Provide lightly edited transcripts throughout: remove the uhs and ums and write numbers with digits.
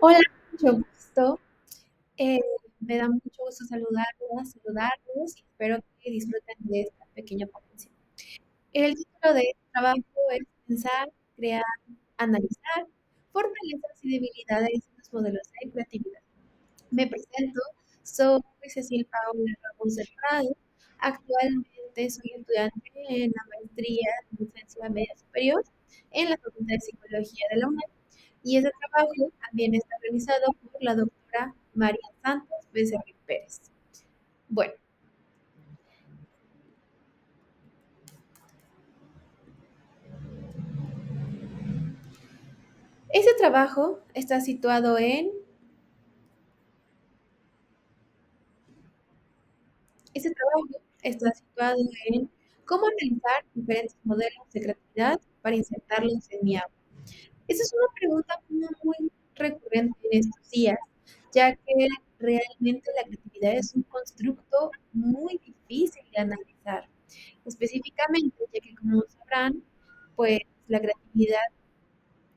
Hola, mucho gusto. Eh, Me da mucho gusto saludarlos y espero que disfruten de esta pequeña ponencia. El título de este trabajo es Pensar, Crear, Analizar, Fortalezas y Debilidades en los modelos de creatividad. Me presento, soy Cecil Paola Ramos del Prado. Actualmente soy estudiante en la maestría en docencia media superior en la Facultad de Psicología de la UNED y ese trabajo también está realizado por la doctora María Santos Becerril Pérez. Bueno, ese trabajo está situado en Ese trabajo está situado en cómo analizar diferentes modelos de creatividad para insertarlos en mi aula. Esa es una pregunta muy recurrente en estos días, ya que realmente la creatividad es un constructo muy difícil de analizar. Específicamente, ya que como sabrán, pues la creatividad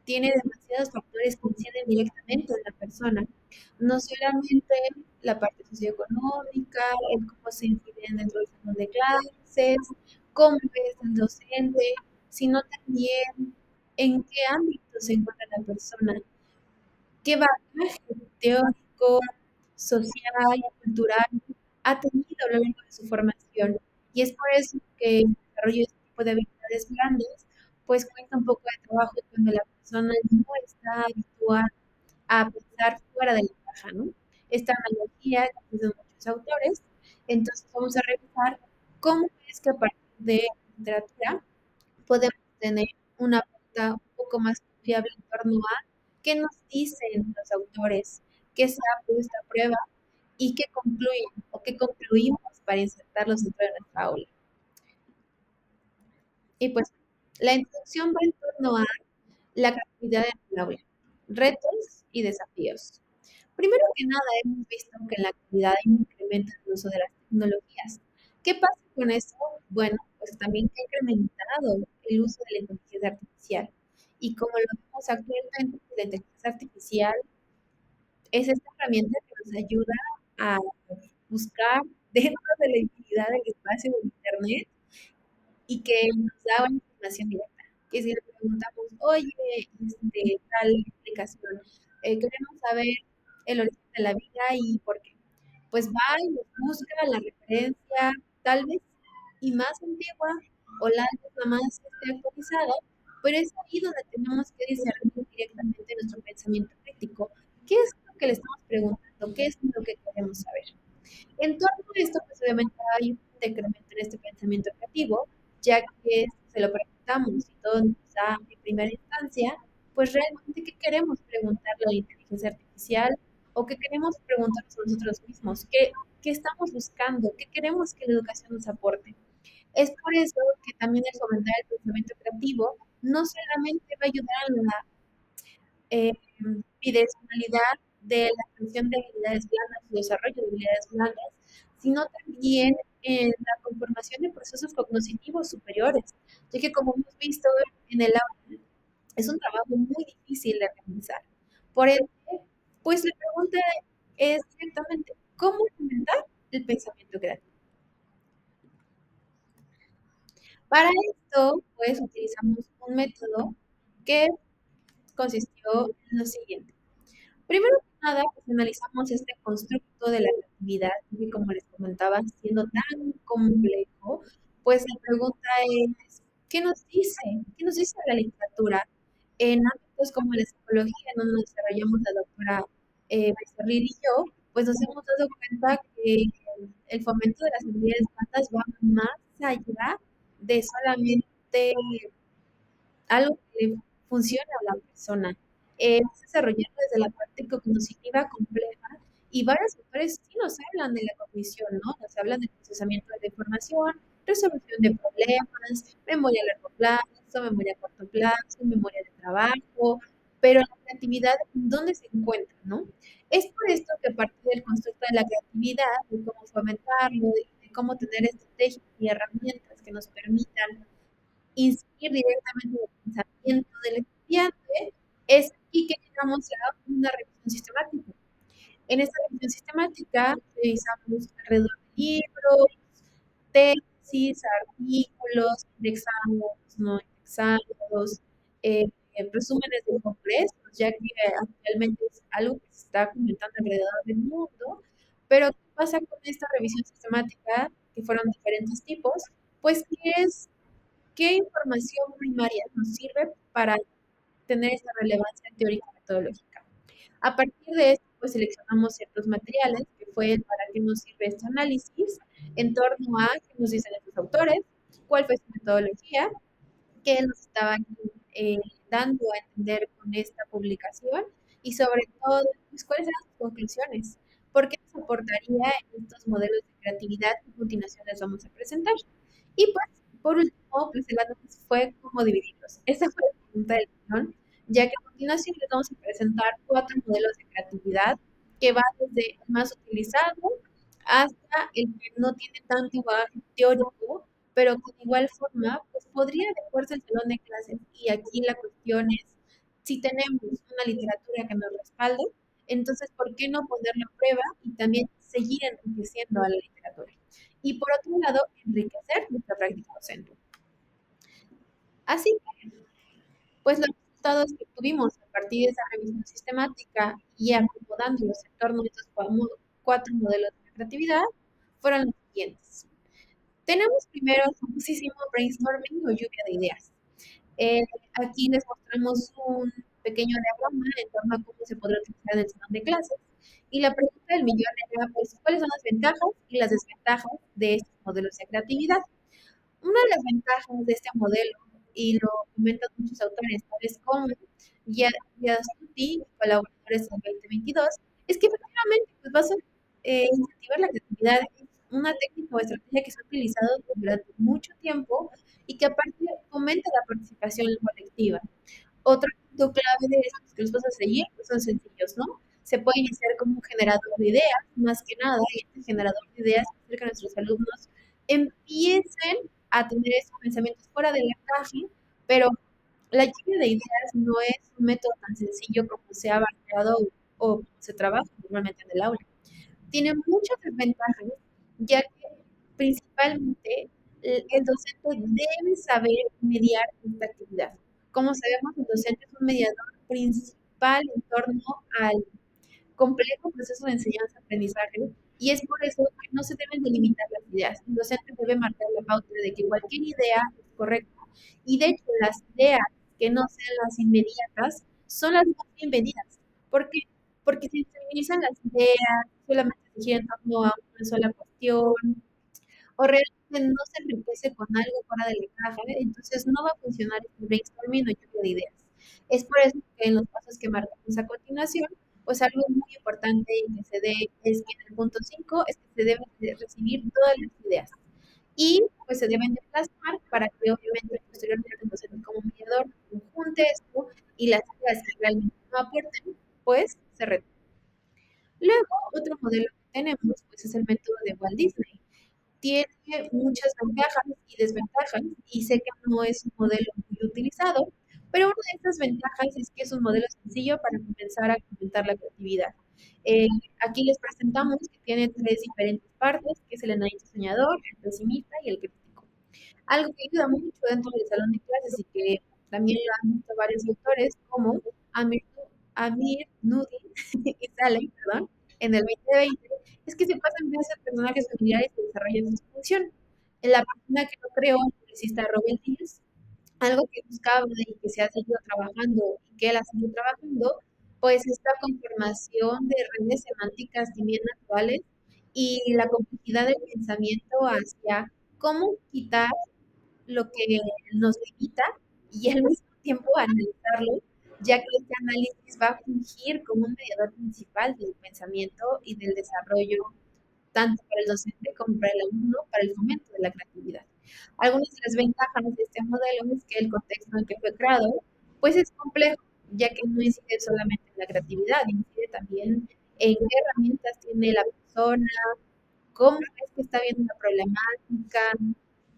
tiene demasiados factores que inciden directamente en la persona. No solamente la parte socioeconómica, el cómo se inciden dentro del salón de clases, cómo es el docente, sino también en qué ámbito se encuentra la persona, qué bagaje teórico, social, cultural ha tenido a lo largo de su formación. Y es por eso que el desarrollo de este tipo de habilidades blandas, pues cuesta un poco de trabajo cuando la persona no está habituada a pensar fuera de la caja, ¿no? Esta analogía que dicen muchos autores. Entonces vamos a revisar cómo es que a partir de la literatura podemos tener una pauta un poco más confiable en torno a qué nos dicen los autores, qué se ha puesto a prueba y qué concluyen o qué concluimos para insertarlos dentro de nuestra aula. Y pues la introducción va en torno a la creatividad en el aula, retos y desafíos. Primero que nada, hemos visto que en la actualidad hay un incremento en el uso de las tecnologías. ¿Qué pasa con eso? Bueno, pues también que ha incrementado el uso de la inteligencia artificial. Y como lo vemos actualmente, pues, la inteligencia artificial es esta herramienta que nos ayuda a buscar dentro de la infinidad del espacio de Internet y que nos da una información directa. Que si le preguntamos, oye, tal explicación, queremos saber el origen de la vida y por qué, pues va y nos busca la referencia, tal vez y más antigua, o la más actualizada, pero es ahí donde tenemos que discernir directamente nuestro pensamiento crítico. ¿Qué es lo que le estamos preguntando? ¿Qué es lo que queremos saber? En torno a esto, pues obviamente hay un decremento en este pensamiento creativo, ya que se lo preguntamos y todo nos da en primera instancia, pues realmente qué queremos preguntarle a la inteligencia artificial o qué queremos preguntarnos a nosotros mismos, qué estamos buscando, qué queremos que la educación nos aporte. Es por eso que también el fomentar el pensamiento creativo no solamente va a ayudar a la eh, bidireccionalidad de la creación de habilidades blandas, su desarrollo de habilidades blandas, sino también en la conformación de procesos cognitivos superiores, ya que como hemos visto en el aula, es un trabajo muy difícil de realizar. Por ende, pues la pregunta es directamente, ¿cómo implementar el pensamiento creativo? Para esto, pues utilizamos un método que consistió en lo siguiente. Primero que nada, pues analizamos este constructo de la creatividad, que como les comentaba, siendo tan complejo, pues la pregunta es, ¿qué nos dice? ¿Qué nos dice la literatura? En ámbitos como la psicología, en donde nos desarrollamos la doctora Becerril y yo, pues nos hemos dado cuenta que el fomento de las habilidades blandas va más allá de solamente algo que le funcione a la persona. Es desarrollado desde la parte cognitiva compleja y varios autores sí nos hablan de la cognición, ¿no? Nos hablan del procesamiento de la información, resolución de problemas, memoria a largo plazo, memoria a corto plazo, memoria de trabajo, pero la creatividad, ¿dónde se encuentra, no? Es por esto que a partir del constructo de la creatividad, de cómo fomentarlo, de cómo tener estrategias y herramientas que nos permitan incidir directamente en el pensamiento del estudiante, es aquí que llegamos a una revisión revisión sistemática. En esta revisión sistemática revisamos alrededor de libros, tesis, artículos, indexados, no indexados, eh, resúmenes de congresos, ya que actualmente es algo que se está comentando alrededor del mundo. Pero, ¿qué pasa con esta revisión sistemática, que fueron diferentes tipos? Pues que es qué información primaria nos sirve para tener esa relevancia teórica y metodológica. A partir de esto, pues seleccionamos ciertos materiales, que fue para qué nos sirve este análisis, en torno a qué nos dicen estos autores, cuál fue su metodología, qué nos estaban eh, dando a entender con esta publicación y sobre todo, pues, cuáles eran sus conclusiones, por qué nos aportaría en estos modelos de creatividad que a continuación les vamos a presentar. Y pues, por último, pues el análisis fue cómo dividirlos. Esa fue la pregunta del millón, ya que a continuación les vamos a presentar cuatro modelos de creatividad que va desde el más utilizado hasta el que no tiene tanto bagaje teórico, pero que de igual forma pues podría adecuarse al salón de clases. Y aquí la cuestión es, si tenemos una literatura que nos respalde, entonces, ¿por qué no ponerlo a prueba y también seguir enriqueciendo a la literatura? Y por otro lado, enriquecer nuestra práctica docente. Así, pues los resultados que tuvimos a partir de esa revisión sistemática y acomodándolos en torno a estos cuatro modelos de creatividad fueron los siguientes. Tenemos primero el famosísimo brainstorming o lluvia de ideas. Eh, Aquí les mostramos un pequeño diagrama en torno a cómo se podrá utilizar en el salón de clases. Y la pregunta del millón era, pues, ¿cuáles son las ventajas y las desventajas de estos modelos de creatividad? Una de las ventajas de este modelo, y lo comentan muchos autores, tales como Giastuti y colaboradores del 2022, es que efectivamente pues, vas a incentivar la creatividad. Es una técnica o estrategia que se ha utilizado durante mucho tiempo y que aparte fomenta la participación colectiva. Otro punto clave de estos que los vas a seguir pues son sencillos, ¿no? Se puede iniciar como un generador de ideas, más que nada, y este generador de ideas hace que nuestros alumnos empiecen a tener esos pensamientos fuera del encaje, pero la lluvia de ideas no es un método tan sencillo como se ha barajado o como se trabaja normalmente en el aula. Tiene muchas desventajas, ya que principalmente el docente debe saber mediar esta actividad. Como sabemos, el docente es un mediador principal en torno al complejo proceso de enseñanza-aprendizaje y es por eso que no se deben delimitar las ideas. El docente debe marcar la pauta de que cualquier idea es correcta y de hecho las ideas que no sean las inmediatas son las más bienvenidas. ¿Por qué? Porque si se minimizan las ideas, solamente se gira en torno a una sola cuestión, o realmente no se enriquece con algo fuera de la caja, entonces no va a funcionar este brainstorming o lluvia de ideas. Es por eso que en los pasos que marcamos a continuación, pues algo muy importante y que se dé es que en el punto 5 es que se deben de recibir todas las ideas y pues se deben de plasmar para que obviamente posteriormente entonces como mediador conjunte esto y las ideas que realmente no aporten, pues se retiran. Luego, otro modelo que tenemos pues es el método de Walt Disney. Tiene muchas ventajas y desventajas y sé que no es un modelo muy utilizado, pero una de estas ventajas es que es un modelo sencillo para comenzar a fomentar la creatividad. Eh, Aquí les presentamos que tiene tres diferentes partes, que es el análisis soñador, el pesimista y el crítico. Algo que ayuda mucho dentro del salón de clases y que también lo han visto varios autores como Amir, Amir Nudi y Saleh, perdón, en el 2020, es que se pasan de ser personajes familiares que desarrollan su función. En la persona que lo creó, el publicista Robert Hills, algo que buscaba y que se ha seguido trabajando y que él ha seguido trabajando, pues esta conformación de redes semánticas también actuales y la complejidad del pensamiento hacia cómo quitar lo que nos limita y al mismo tiempo analizarlo, ya que este análisis va a fungir como un mediador principal del pensamiento y del desarrollo, tanto para el docente como para el alumno, para el fomento de la creatividad. Algunas de las ventajas de este modelo es que el contexto en el que fue creado, pues es complejo, ya que no incide solamente en la creatividad, incide también en qué herramientas tiene la persona, cómo es que está viendo la problemática,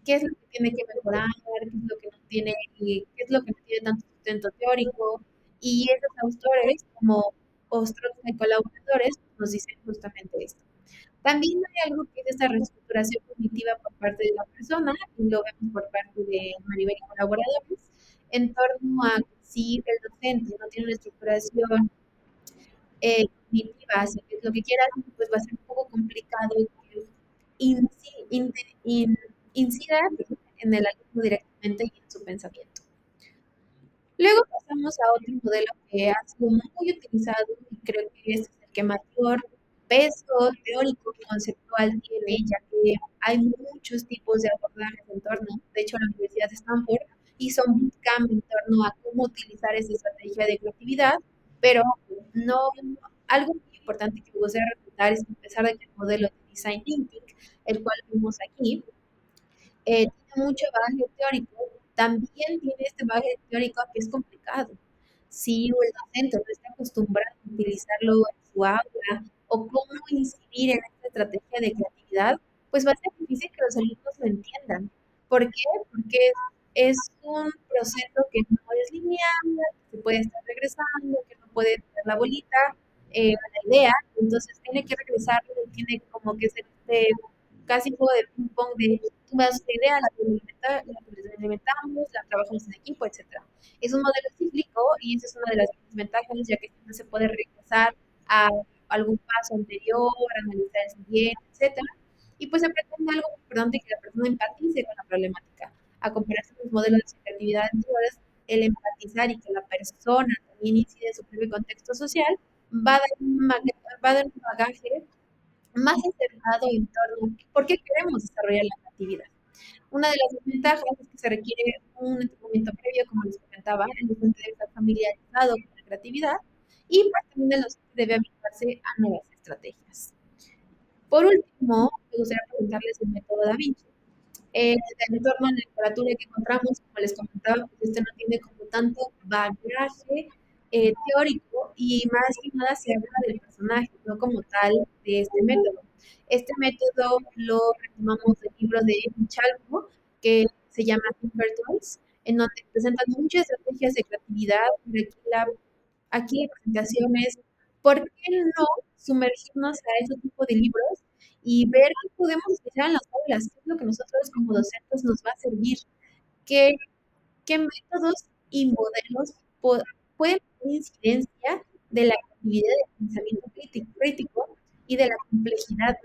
qué es lo que tiene que mejorar, qué es lo que no tiene, qué es lo que no tiene tanto sustento teórico. Y esos autores como Ostrovsky y colaboradores nos dicen justamente esto. También hay algo que es esta reestructuración cognitiva por parte de la persona, y lo vemos por parte de Maribel y colaboradores, en torno a si el docente no tiene una estructuración cognitiva hacia qué es lo que quiera, pues va a ser un poco complicado que incida en el alumno directamente y en su pensamiento. Luego pasamos a otro modelo que ha sido muy utilizado y creo que este es el que mayor peso teórico y conceptual tiene, ya que hay muchos tipos de abordajes en torno. De hecho, la Universidad de Stanford hizo un bootcamp en torno a cómo utilizar esa estrategia de creatividad, pero no, algo muy importante que me gustaría resaltar es que a pesar de que el modelo de Design Thinking, el cual vimos aquí, tiene mucho bagaje teórico, también tiene este bagaje teórico que es complicado. Si el docente no está acostumbrado a utilizarlo en su aula o cómo incidir en esta estrategia de creatividad, pues va a ser difícil que los alumnos lo entiendan. ¿Por qué? Porque es un proceso que no es lineal, que se puede estar regresando, que no puede tener la bolita, a la idea, entonces tiene que regresar y tiene como que ser este casi un juego de ping-pong de tú me das una idea, la implementamos, la trabajamos en equipo, etcétera. Es un modelo cíclico y esa es una de las desventajas, ya que no se puede regresar a algún paso anterior, analizar el siguiente, etcétera. Y pues se pretende algo muy importante, que la persona empatice con la problemática. A comparación de los modelos de creatividad anteriores, el empatizar y que la persona también incide en su propio contexto social va a dar un bagaje más enfocado en torno a por qué queremos desarrollar la creatividad. Una de las desventajas es que se requiere un entrenamiento previo, como les comentaba, el docente debe estar familiarizado con la creatividad y pues también el docente debe habituarse a nuevas estrategias. Por último, me gustaría preguntarles el método Da Vinci. El entorno en la literatura que encontramos, como les comentaba, pues este no tiene como tanto bagaje teórico y más que nada se habla del personaje, no como tal de este método. Este método lo retomamos del libro de Chalco, que se llama Thinker Tools, en donde presentan muchas estrategias de creatividad. Aquí la presentación es por qué no sumergirnos a ese tipo de libros y ver qué podemos utilizar en las aulas, qué es lo que nosotros como docentes nos va a servir, qué, qué métodos y modelos pueden tener incidencia de la actividad de pensamiento crítico y de la complejidad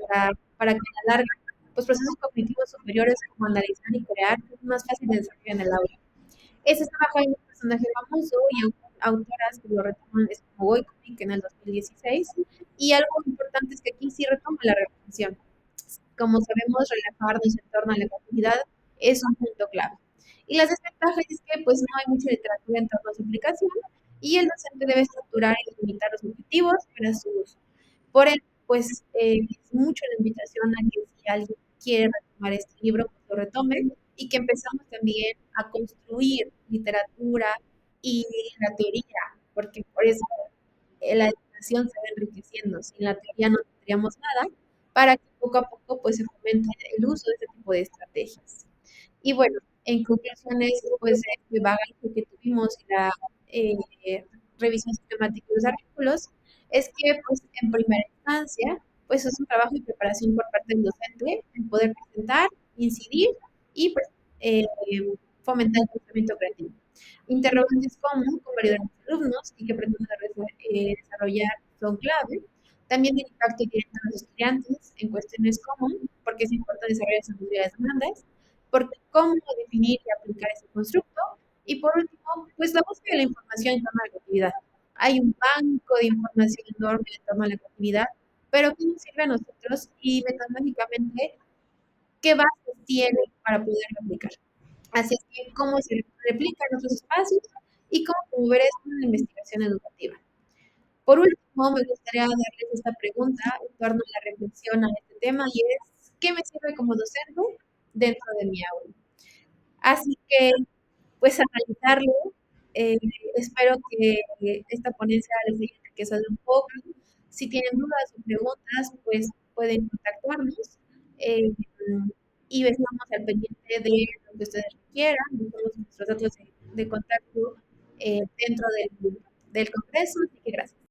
para que a la larga los procesos cognitivos superiores como analizar y crear es más fácil de desarrollar en el aula. Ese está basado en un personaje famoso y autoras que lo retoman es como Boykovic en el 2016. Y algo importante es que aquí sí retoma la reflexión. Como sabemos, relajarnos en torno a la creatividad es un punto clave. Y las desventajas es que pues no hay mucha literatura en torno a su aplicación y el docente debe estructurar y limitar los objetivos para su uso. Por ende, pues es mucho la invitación a que si alguien quiere retomar este libro, pues lo retome y que empezamos también a construir literatura y la teoría, porque por eso la educación se va enriqueciendo. Sin la teoría no tendríamos nada, para que poco a poco pues se fomente el uso de este tipo de estrategias. Y bueno, en conclusiones, pues este bagaje que tuvimos y la revisión sistemática de los artículos, es que pues en primera instancia, pues es un trabajo de preparación por parte del docente, en poder presentar, incidir y pues, eh, fomentar el pensamiento creativo. Interrogantes comunes con varios alumnos y que pretenden desarrollar son clave. También el impacto directo en los estudiantes en cuestiones como por qué es importante desarrollar esas habilidades demandas, porque cómo definir y aplicar ese constructo. Y por último, pues la búsqueda de la información en torno a la creatividad. Hay un banco de información enorme en torno a la creatividad, pero ¿qué nos sirve a nosotros? Y metodológicamente, ¿qué bases tiene para poderlo aplicar? Así es que, ¿cómo se replica en otros espacios? Y cómo promover esto en la investigación educativa. Por último, me gustaría darles esta pregunta en torno a la reflexión a este tema y es, ¿qué me sirve como docente dentro de mi aula? Así que, pues, analizarlo. eh, Espero que esta ponencia les haya enriquecido un poco. Si tienen dudas o preguntas, pues pueden contactarnos y estamos al pendiente de lo que ustedes requieran. Dejamos nuestros datos de contacto dentro del Congreso. Así que gracias.